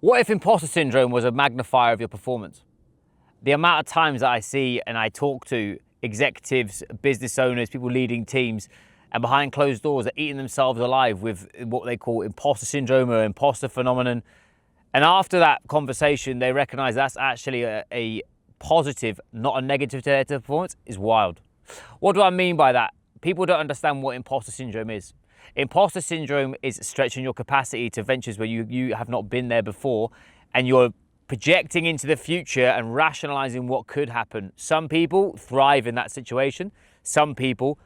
What if imposter syndrome was a magnifier of your performance? The amount of times that I see and I talk to executives, business owners, people leading teams, and behind closed doors are eating themselves alive with what they call imposter syndrome or imposter phenomenon. And after that conversation, they recognize that's actually a positive, not a negative to their performance, is wild. What do I mean by that? People don't understand what imposter syndrome is. Imposter syndrome is stretching your capacity to ventures where you have not been there before, and you're projecting into the future and rationalizing what could happen. Some people thrive in that situation. Some people,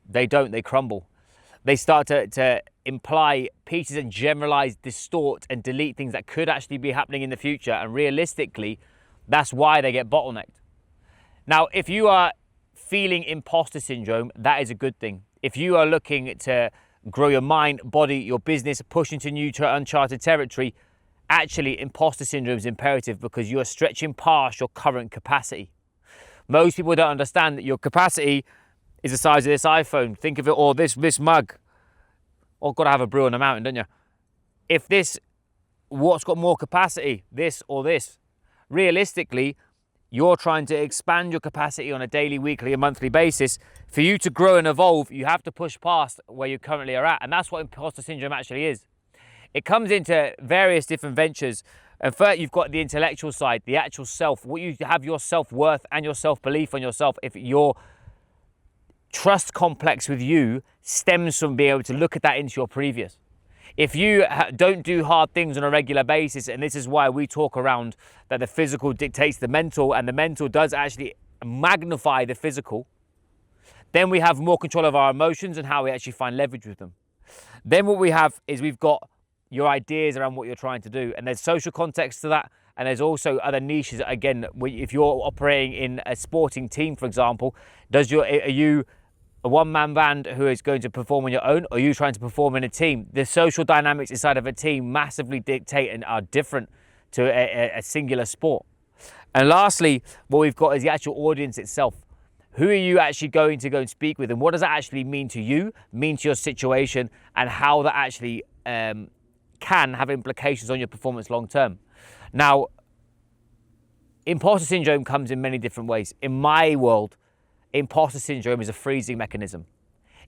they don't, they crumble. They start to imply pieces and generalize, distort, and delete things that could actually be happening in the future. And realistically, that's why they get bottlenecked. Now, if you are feeling imposter syndrome, that is a good thing. If you are looking to grow your mind, body, your business, push into new uncharted territory, actually imposter syndrome is imperative because you are stretching past your current capacity. Most people don't understand that your capacity is the size of this iPhone. Think of it, or this mug. Oh, got to have a brew on the mountain, don't you? If this, what's got more capacity, this or this? Realistically, you're trying to expand your capacity on a daily, weekly, and monthly basis. For you to grow and evolve, you have to push past where you currently are at. And that's what imposter syndrome actually is. It comes into various different ventures. And first, you've got the intellectual side, the actual self, what you have your self-worth and your self-belief on yourself. If your trust complex with you stems from being able to look at that into your previous. If you don't do hard things on a regular basis, and this is why we talk around that the physical dictates the mental, and the mental does actually magnify the physical, then we have more control of our emotions and how we actually find leverage with them. Then what we have is we've got your ideas around what you're trying to do, and there's social context to that, and there's also other niches. Again, if you're operating in a sporting team, for example, are you a one-man band who is going to perform on your own, or are you trying to perform in a team? The social dynamics inside of a team massively dictate and are different to a singular sport. And lastly, what we've got is the actual audience itself. Who are you actually going to go and speak with, and what does that actually mean to you, mean to your situation, and how that actually can have implications on your performance long term. Now, imposter syndrome comes in many different ways. In my world, imposter syndrome is a freezing mechanism.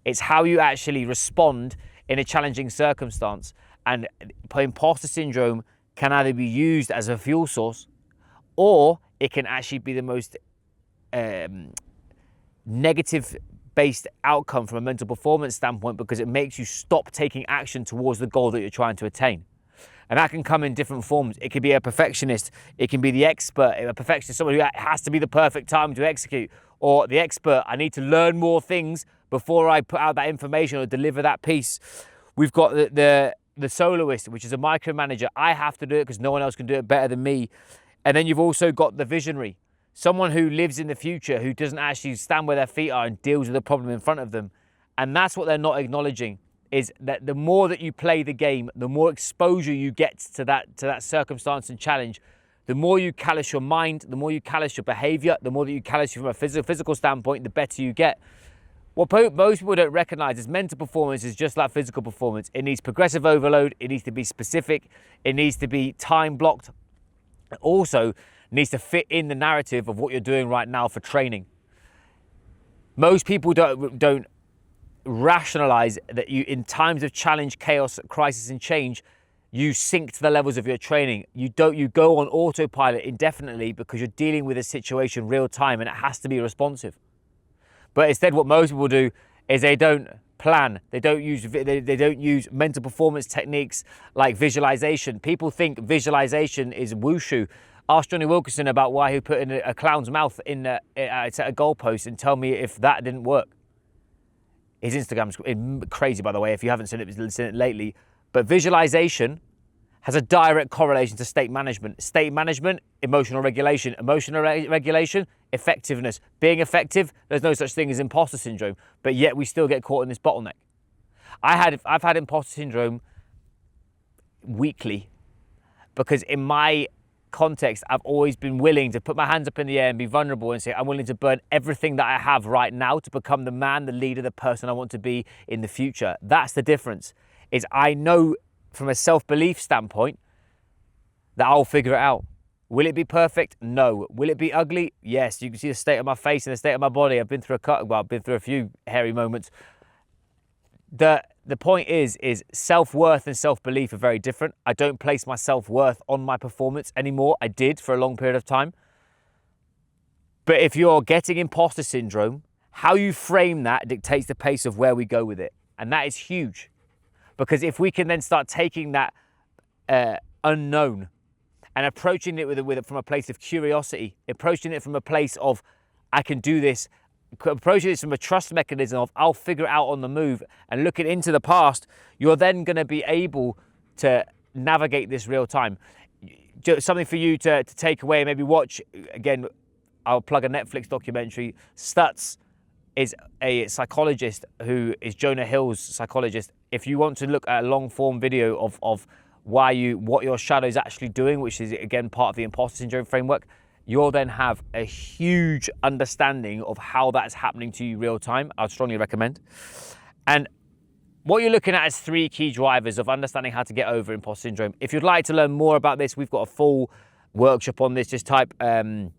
It's how you actually respond in a challenging circumstance. And imposter syndrome can either be used as a fuel source, or it can actually be the most negative based outcome from a mental performance standpoint, because it makes you stop taking action towards the goal that you're trying to attain. And that can come in different forms. It could be a perfectionist. It can be the expert. A perfectionist, someone who has to be the perfect time to execute. Or the expert, I need to learn more things before I put out that information or deliver that piece. We've got the soloist, which is a micromanager. I have to do it because no one else can do it better than me. And then you've also got the visionary, someone who lives in the future, who doesn't actually stand where their feet are and deals with the problem in front of them. And that's what they're not acknowledging, is that the more that you play the game, the more exposure you get to that circumstance and challenge, the more you callous your mind, the more you callous your behavior, the more that you callous you from a physical standpoint, the better you get. What most people don't recognize is mental performance is just like physical performance. It needs progressive overload. It needs to be specific. It needs to be time blocked. It also needs to fit in the narrative of what you're doing right now for training. Most people don't rationalize that you, in times of challenge, chaos, crisis, and change, you sink to the levels of your training. You go on autopilot indefinitely because you're dealing with a situation real time and it has to be responsive. But instead, what most people do is they don't plan. They don't use mental performance techniques like visualization. People think visualization is wushu. Ask Johnny Wilkinson about why he put in a clown's mouth at a goalpost and tell me if that didn't work. His Instagram's crazy, by the way, if you haven't seen it lately. But visualization has a direct correlation to state management. State management, emotional regulation. Emotional regulation, effectiveness. Being effective, there's no such thing as imposter syndrome, but yet we still get caught in this bottleneck. I've had imposter syndrome weekly because in my context, I've always been willing to put my hands up in the air and be vulnerable and say, I'm willing to burn everything that I have right now to become the man, the leader, the person I want to be in the future. That's the difference. Is I know from a self-belief standpoint that I'll figure it out. Will it be perfect? No. Will it be ugly? Yes. You can see the state of my face and the state of my body. I've been through I've been through a few hairy moments. The point is self-worth and self-belief are very different. I don't place my self-worth on my performance anymore. I did for a long period of time. But if you're getting imposter syndrome, how you frame that dictates the pace of where we go with it. And that is huge. Because if we can then start taking that unknown and approaching it from a place of curiosity, approaching it from a place of, I can do this, approaching this from a trust mechanism of, I'll figure it out on the move, and looking into the past, you're then going to be able to navigate this real time. Something for you to take away, maybe watch, again, I'll plug a Netflix documentary. Stutz is a psychologist who is Jonah Hill's psychologist. If you want to look at a long form video of what your shadow is actually doing, which is again part of the imposter syndrome framework, you'll then have a huge understanding of how that's happening to you real time. I'd strongly recommend. And what you're looking at is 3 key drivers of understanding how to get over imposter syndrome. If you'd like to learn more about this, we've got a full workshop on this. Just type and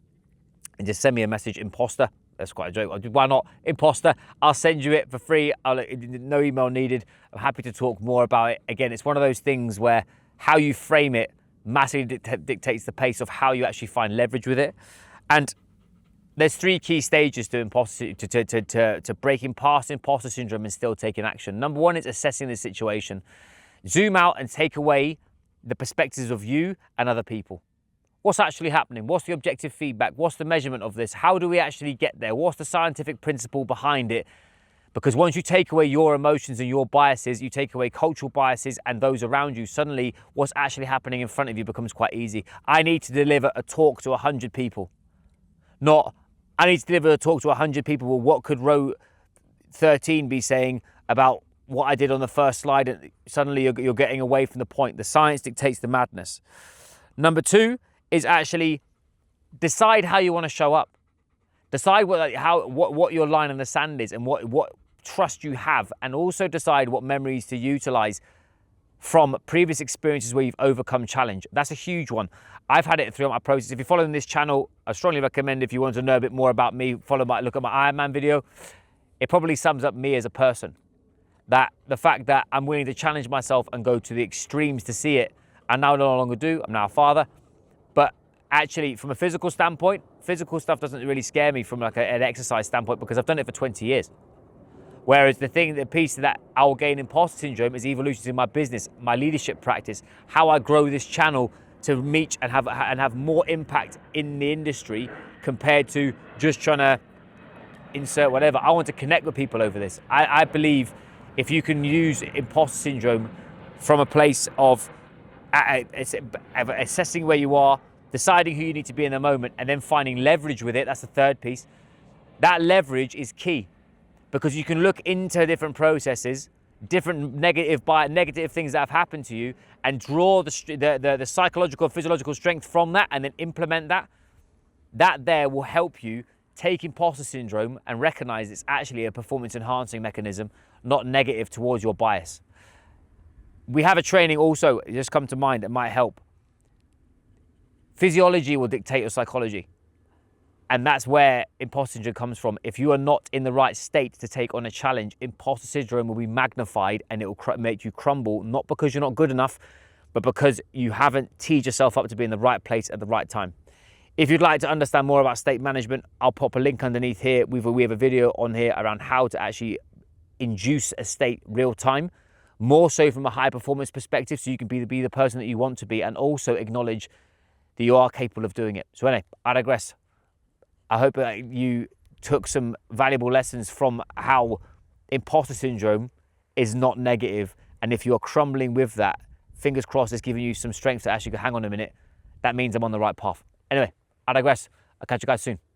just send me a message, imposter. That's quite a joke. Why not imposter? I'll send you it for free. No email needed. I'm happy to talk more about it. Again, it's one of those things where how you frame it massively dictates the pace of how you actually find leverage with it. And there's 3 key stages to breaking past imposter syndrome and still taking action. Number 1 is assessing the situation. Zoom out and take away the perspectives of you and other people. What's actually happening? What's the objective feedback? What's the measurement of this? How do we actually get there? What's the scientific principle behind it? Because once you take away your emotions and your biases, you take away cultural biases and those around you, suddenly what's actually happening in front of you becomes quite easy. I need to deliver a talk to 100 people. Not, I need to deliver a talk to 100 people. Well, what could row 13 be saying about what I did on the first slide? And suddenly you're getting away from the point. The science dictates the madness. Number 2 is actually decide how you want to show up. Decide what your line in the sand is and what trust you have, and also decide what memories to utilize from previous experiences where you've overcome challenge. That's a huge one. I've had it throughout my process. If you're following this channel, I strongly recommend, if you want to know a bit more about me, look at my Iron Man video. It probably sums up me as a person. That the fact that I'm willing to challenge myself and go to the extremes to see it, I now no longer do. I'm now a father. But actually, from a physical standpoint, physical stuff doesn't really scare me from like an exercise standpoint, because I've done it for 20 years. Whereas the piece that I'll gain imposter syndrome is evolutions in my business, my leadership practice, how I grow this channel to reach and have more impact in the industry compared to just trying to insert whatever. I want to connect with people over this. I believe if you can use imposter syndrome from a place of assessing where you are, deciding who you need to be in the moment, and then finding leverage with it, that's the third piece. That leverage is key, because you can look into different processes, different negative things that have happened to you, and draw the psychological, physiological strength from that, and then implement that. That there will help you take imposter syndrome and recognize it's actually a performance enhancing mechanism, not negative towards your bias. We have a training also, it just come to mind, that might help. Physiology will dictate your psychology. And that's where imposter syndrome comes from. If you are not in the right state to take on a challenge, imposter syndrome will be magnified and it will make you crumble, not because you're not good enough, but because you haven't teed yourself up to be in the right place at the right time. If you'd like to understand more about state management, I'll pop a link underneath here. We have a video on here around how to actually induce a state real time, more so from a high performance perspective, so you can be the person that you want to be, and also acknowledge that you are capable of doing it. So anyway, I digress. I hope that you took some valuable lessons from how imposter syndrome is not negative. And if you're crumbling with that, fingers crossed it's giving you some strength to actually go, hang on a minute, that means I'm on the right path. Anyway, I digress. I'll catch you guys soon.